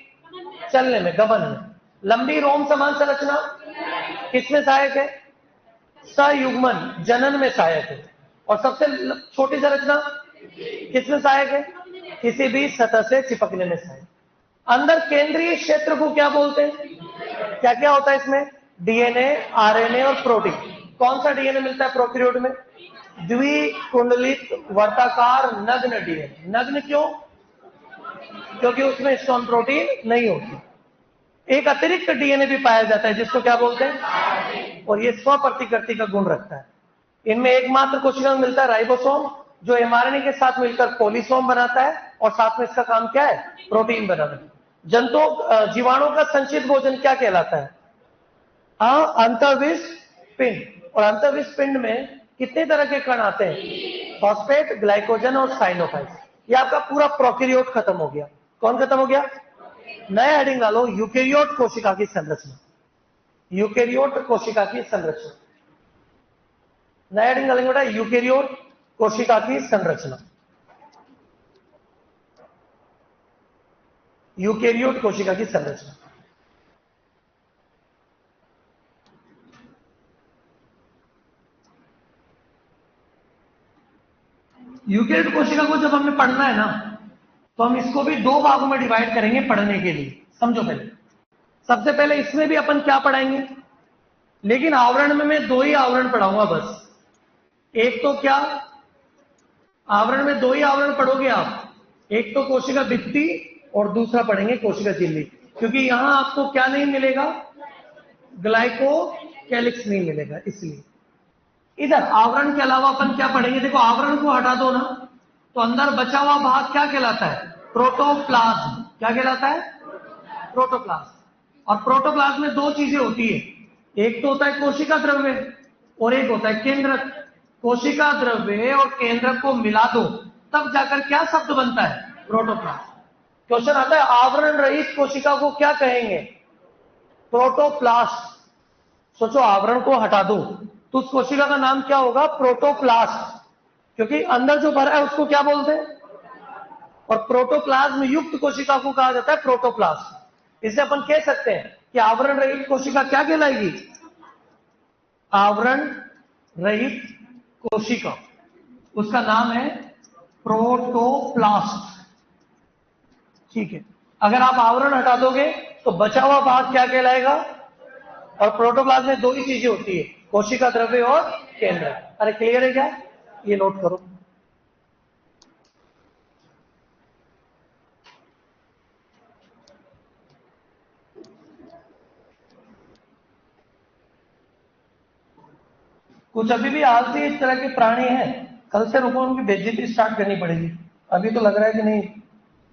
चलने में, गमन में। लंबी रोम समान संरचना किसमें सहायक है? सयुग्मन, जनन में सहायक है। और सबसे छोटी संरचना किसमें सहायक है? किसी भी सतह से चिपकने में सहायक। अंदर केंद्रीय क्षेत्र को क्या बोलते हैं? क्या क्या होता है इसमें? डीएनए, आरएनए और प्रोटीन। कौन सा डीएनए मिलता है प्रोकैरियोट में? द्विकुंडलित वर्ताकार नग्न डीएनए। नग्न क्यों? क्योंकि उसमें स्टोन प्रोटीन नहीं होती। एक अतिरिक्त डीएनए भी पाया जाता है जिसको क्या बोलते हैं? और ये स्वप्रतिकृति का गुण रखता है। इनमें एकमात्र कोशिका में मिलता है राइबोसोम, जो एमआरएनए के साथ मिलकर पॉलीसोम बनाता है, और साथ में इसका काम क्या है? प्रोटीन बनाना। जंतुओं, जीवाणु का संचित भोजन क्या कहलाता है? अंतर्विष्ट पिंड। और अंतर्विष्ट पिंड में कितने तरह के कण आते हैं? फॉस्फेट, ग्लाइकोजन और साइनोफाइल्स। ये आपका पूरा प्रोकैरियोट खत्म हो गया। कौन खत्म हो गया? नया हेडिंग डालो, यूकैरियोट कोशिका की संरचना। यूकैरियोट कोशिका की संरचना। नया हेडिंग डालेंगे बेटा, यूकैरियोट कोशिका की संरचना। यूकैरियोट कोशिका की संरचना। यूकैरियोट कोशिका को जब हमें पढ़ना है ना, तो हम इसको भी 2 भागों में डिवाइड करेंगे पढ़ने के लिए। समझो पहले, सबसे पहले इसमें भी अपन क्या पढ़ाएंगे? लेकिन आवरण में मैं 2 ही आवरण पढ़ाऊंगा बस। एक तो क्या, आवरण में 2 ही आवरण पढ़ोगे आप, एक तो कोशिका भित्ति और दूसरा पढ़ेंगे कोशिका झिल्ली, क्योंकि यहां आपको क्या नहीं मिलेगा, ग्लाइकोकैलिक्स नहीं मिलेगा। इसलिए इधर आवरण के अलावा अपन क्या पढ़ेंगे, देखो आवरण को हटा दो ना, तो अंदर बचा हुआ भाग क्या कहलाता है, प्रोटोप्लाज्म। क्या कहलाता है, प्रोटोप्लाज्म। और प्रोटोप्लाज्म में दो चीजें होती है, एक तो होता है कोशिका द्रव्य और एक होता है केंद्रक। कोशिका द्रव्य और केंद्रक को मिला दो तब जाकर क्या शब्द बनता है, प्रोटोप्लाज्म। क्वेश्चन आता है आवरण रहित कोशिका को क्या कहेंगे, प्रोटोप्लास्ट। सोचो आवरण को हटा दो तो उस कोशिका का नाम क्या होगा, प्रोटोप्लास्ट, क्योंकि अंदर जो भरा है उसको क्या बोलते हैं, और प्रोटोप्लाज्म युक्त कोशिका को कहा जाता है प्रोटोप्लास्ट। इसे अपन कह सकते हैं कि आवरण रहित कोशिका क्या कहलाएगी, आवरण रहित कोशिका, उसका नाम है प्रोटोप्लास्ट। ठीक है, अगर आप आवरण हटा दोगे तो बचा हुआ भाग क्या कहलाएगा, और प्रोटोप्लाज्म में दो ही चीजें होती है, कोशिका द्रव्य और केंद्र। अरे क्लियर है क्या, ये नोट करो। कुछ अभी भी आलसी इस तरह के प्राणी हैं, कल से रुको उनकी बेइज्जती स्टार्ट करनी पड़ेगी। अभी तो लग रहा है कि नहीं,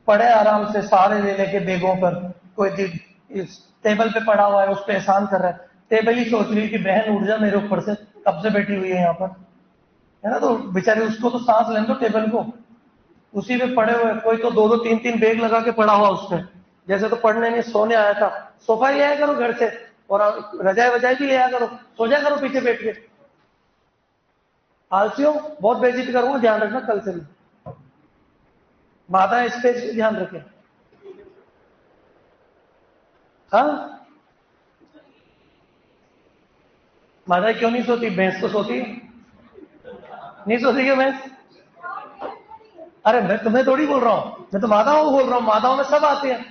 पड़े आराम से सारे ले लेके बेगों पर, कोई इस टेबल पे पड़ा हुआ है उस पे एहसान कर रहा है, टेबल ही सोच रही है कि बहन उठ जा मेरे ऊपर से, कब से बैठी हुई है यहाँ पर, है ना, तो बेचारे उसको तो सांस लेने दो टेबल को, उसी पे पड़े हुए। कोई तो दो दो तीन तीन बेग लगा के पड़ा हुआ उसमें, जैसे तो पढ़ने नहीं सोने आया था। सोफा ले आया करो घर से, और रजाई वजाई भी ले आया करो, सो जाया करो पीछे बैठ के। आलसियों, बहुत बेइज्जती करूंगा, ध्यान रखना कल से भी। माता स्टेज ध्यान रखें। हाँ, माता क्यों नहीं सोती, भैंस तो सोती है, नहीं सोती क्या भैंस? अरे मैं तुम्हें थोड़ी बोल रहा हूं, मैं तो माताओं को बोल रहा हूं, माताओं में सब आते हैं।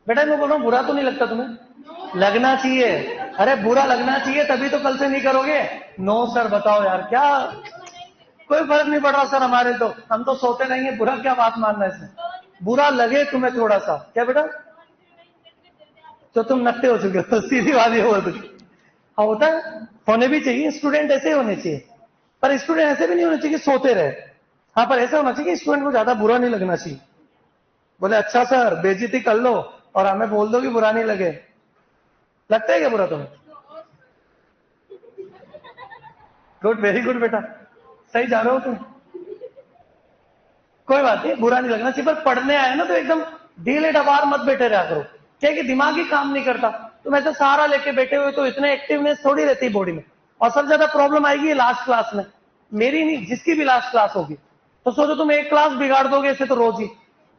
बेटा मैं बोल रहा हूं, बुरा तो नहीं लगता तुम्हें, लगना चाहिए। अरे बुरा लगना चाहिए, तभी तो कल से नहीं करोगे। नो सर, बताओ यार, क्या कोई फर्क नहीं पड़ रहा सर हमारे, तो हम तो सोते रहेंगे, बुरा क्या बात मानना है इसमें, बुरा लगे तुम्हें थोड़ा सा, क्या बेटा, तो तुम नकटे हो चुके हो, सीधी बात ये बोल चुकी। हाँ होता है, होने भी चाहिए, स्टूडेंट ऐसे ही होने चाहिए, पर स्टूडेंट ऐसे भी नहीं होने चाहिए कि सोते रहे। हाँ, पर ऐसा होना चाहिए कि स्टूडेंट को ज्यादा बुरा नहीं लगना चाहिए, बोले अच्छा सर बेइज्जती कर लो और हमें बोल दो कि बुरा नहीं लगे। लगता है क्या बुरा तुम्हें? गुड, वेरी गुड बेटा, सही जा रहे हो तुम। कोई बात नहीं, बुरा नहीं लगना चाहिए, पर पढ़ने आए ना तो एकदम ढीले डबार मत बैठे रहा करो, क्या कि दिमाग ही काम नहीं करता। तुम ऐसे सहारा लेके बैठे हुए तो इतने एक्टिवनेस थोड़ी रहती बॉडी में, और सबसे ज्यादा प्रॉब्लम आएगी लास्ट क्लास में, मेरी नहीं जिसकी भी लास्ट क्लास होगी। तो सोचो तुम एक क्लास बिगाड़ दोगे ऐसे, तो रोज ही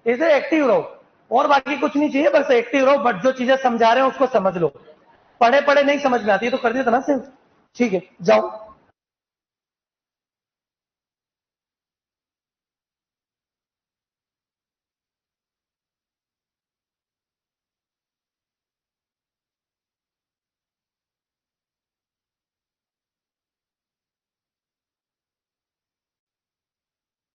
ऐसे एक्टिव रहो, और बाकी कुछ नहीं चाहिए, बस एक्टिव रहो, बट जो चीजें समझा रहे हो उसको समझ लो। पढ़े पढ़े नहीं समझ में आती है तो कर दिया था ना सिर्फ, ठीक है जाओ।